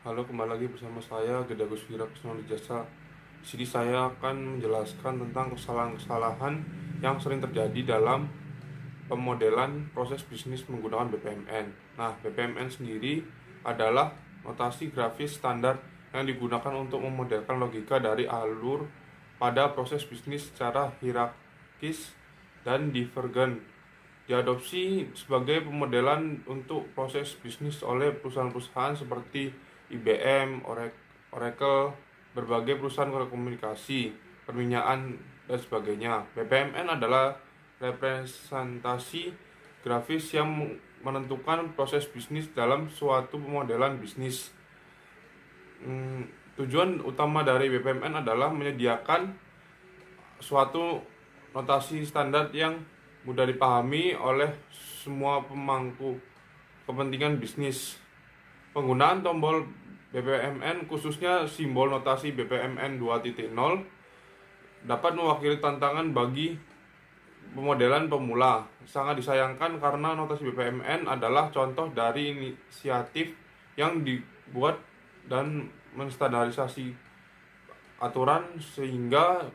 Halo, kembali lagi bersama saya Geda Guswira Kusnoli Jasa. Di sini saya akan menjelaskan tentang kesalahan-kesalahan yang sering terjadi dalam pemodelan proses bisnis menggunakan BPMN. Nah, BPMN sendiri adalah notasi grafis standar yang digunakan untuk memodelkan logika dari alur pada proses bisnis secara hierarkis dan divergen. Diadopsi sebagai pemodelan untuk proses bisnis oleh perusahaan-perusahaan seperti IBM, Oracle, berbagai perusahaan telekomunikasi, perminyakan, dan sebagainya. BPMN adalah representasi grafis yang menentukan proses bisnis dalam suatu pemodelan bisnis. Tujuan utama dari BPMN adalah menyediakan suatu notasi standar yang mudah dipahami oleh semua pemangku kepentingan bisnis. Penggunaan tombol BPMN, khususnya simbol notasi BPMN 2.0, dapat mewakili tantangan bagi pemodelan pemula. Sangat disayangkan karena notasi BPMN adalah contoh dari inisiatif yang dibuat dan menstandarisasi aturan sehingga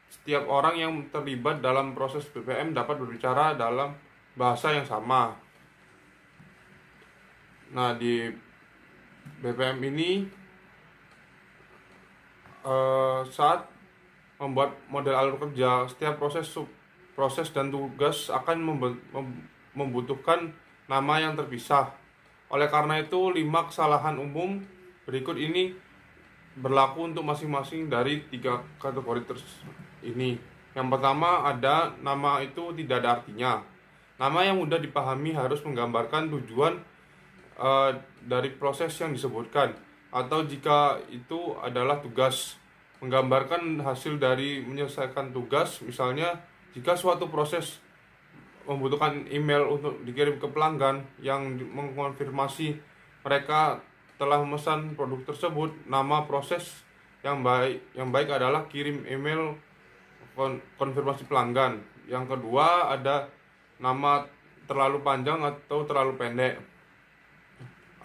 setiap orang yang terlibat dalam proses BPM dapat berbicara dalam bahasa yang sama. Nah, di BPM ini saat membuat model alur kerja, setiap proses dan tugas akan membutuhkan nama yang terpisah. Oleh karena itu, 5 kesalahan umum berikut ini berlaku untuk masing-masing dari 3 kategori ini. Yang pertama, ada nama itu tidak ada artinya. Nama yang mudah dipahami harus menggambarkan tujuan dari proses yang disebutkan, atau jika itu adalah tugas, menggambarkan hasil dari menyelesaikan tugas. Misalnya, jika suatu proses membutuhkan email untuk dikirim ke pelanggan yang mengkonfirmasi mereka telah memesan produk tersebut, nama proses yang baik adalah kirim email konfirmasi pelanggan. Yang kedua, ada nama terlalu panjang atau terlalu pendek.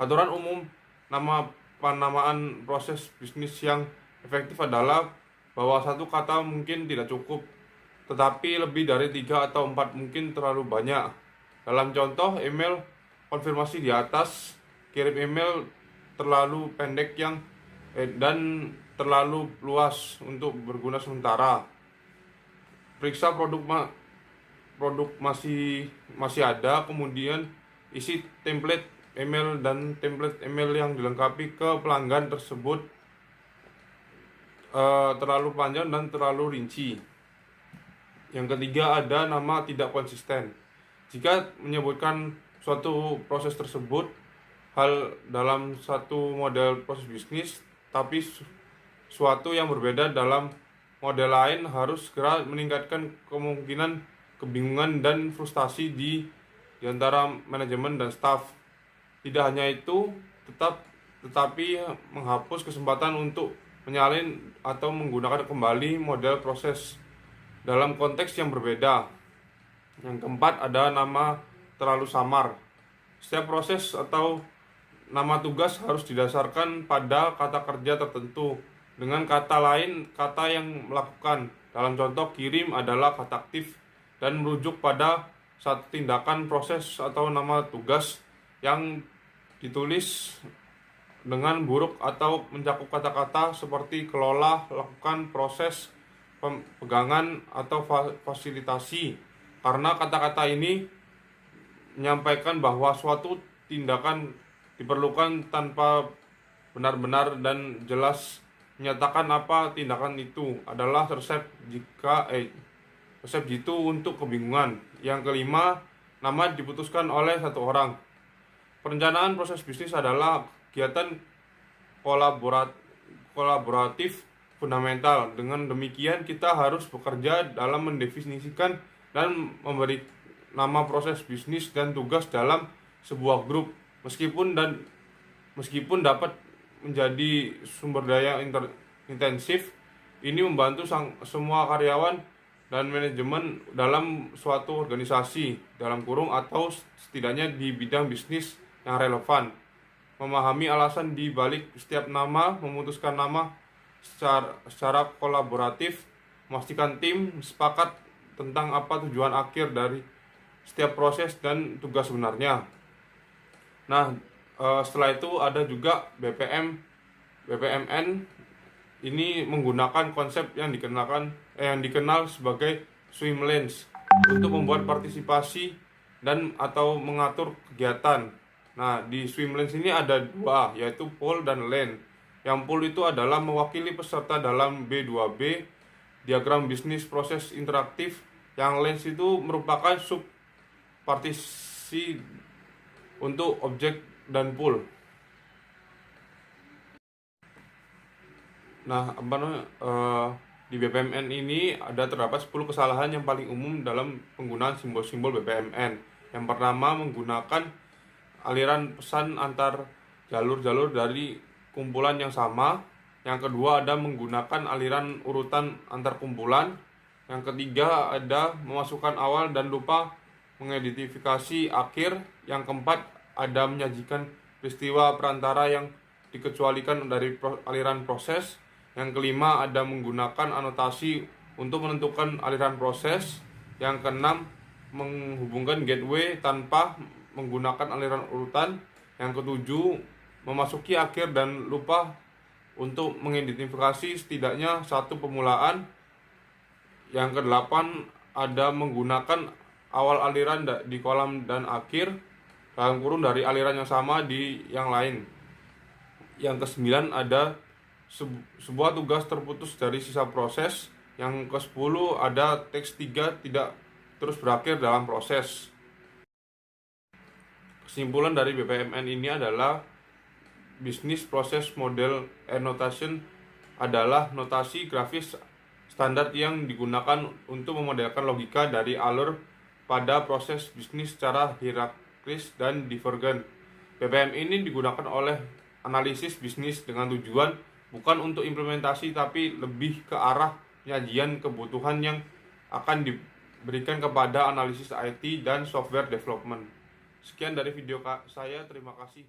Aturan umum nama penamaan proses bisnis yang efektif adalah bahwa satu kata mungkin tidak cukup, tetapi lebih dari 3 atau 4 mungkin terlalu banyak. Dalam contoh email konfirmasi di atas, kirim email terlalu pendek dan terlalu luas untuk berguna sementara. Periksa produk masih ada, kemudian isi template email dan template email yang dilengkapi ke pelanggan tersebut terlalu panjang dan terlalu rinci. Yang ketiga, ada nama tidak konsisten. Jika menyebutkan suatu proses tersebut hal dalam satu model proses bisnis, tapi suatu yang berbeda dalam model lain, harus segera meningkatkan kemungkinan kebingungan dan frustasi di antara manajemen dan staf. Tidak hanya itu, tetapi menghapus kesempatan untuk menyalin atau menggunakan kembali model proses dalam konteks yang berbeda. Yang keempat, ada nama terlalu samar. Setiap proses atau nama tugas harus didasarkan pada kata kerja tertentu dengan kata lain, kata yang melakukan. Dalam contoh, kirim adalah kata aktif dan merujuk pada satu tindakan proses atau nama tugas yang ditulis dengan buruk atau mencakup kata-kata seperti kelola, lakukan, proses, pegangan, atau fasilitasi. Karena kata-kata ini menyampaikan bahwa suatu tindakan diperlukan tanpa benar-benar dan jelas menyatakan apa tindakan itu adalah resep jitu untuk kebingungan. Yang kelima, nama diputuskan oleh satu orang. Perencanaan proses bisnis adalah kegiatan kolaboratif fundamental. Dengan demikian, kita harus bekerja dalam mendefinisikan dan memberi nama proses bisnis dan tugas dalam sebuah grup. Meskipun dapat menjadi sumber daya intensif, ini membantu semua karyawan dan manajemen dalam suatu organisasi (atau setidaknya di bidang bisnis yang relevan). memahami alasan di balik setiap nama, memutuskan nama secara kolaboratif, memastikan tim sepakat tentang apa tujuan akhir dari setiap proses dan tugas sebenarnya. Nah, setelah itu ada juga BPMN. Ini menggunakan konsep yang dikenal sebagai swim lanes untuk membuat partisipasi dan atau mengatur kegiatan. Nah, di swim lanes ini ada dua, yaitu pool dan lane. Yang pool itu adalah mewakili peserta dalam B2B, diagram bisnis proses interaktif. Yang lanes itu merupakan sub partisi untuk objek dan pool. Nah, di BPMN ini terdapat 10 kesalahan yang paling umum dalam penggunaan simbol-simbol BPMN. Yang pertama, menggunakan aliran pesan antar jalur-jalur dari kumpulan yang sama. Yang kedua, ada menggunakan aliran urutan antar kumpulan. Yang ketiga, ada memasukkan awal dan lupa mengidentifikasi akhir. Yang keempat, ada menyajikan peristiwa perantara yang dikecualikan dari aliran proses. Yang kelima, ada menggunakan anotasi untuk menentukan aliran proses. Yang keenam, menghubungkan gateway tanpa menggunakan aliran urutan. Yang ketujuh, memasuki akhir dan lupa untuk mengidentifikasi setidaknya satu pemulaan. Yang kedelapan, ada menggunakan awal aliran di kolam dan akhir dalam kurun dari aliran yang sama di yang lain. Yang kesembilan, ada sebuah tugas terputus dari sisa proses. Yang ke-10, ada teks 3 tidak terus berakhir dalam proses. Kesimpulan dari BPMN ini adalah Business Process Model Annotation adalah notasi grafis standar yang digunakan untuk memodelkan logika dari alur pada proses bisnis secara hierarkis dan divergen. BPM ini digunakan oleh analisis bisnis dengan tujuan bukan untuk implementasi, tapi lebih ke arah penyajian kebutuhan yang akan diberikan kepada analisis IT dan software development. Sekian dari video saya, terima kasih.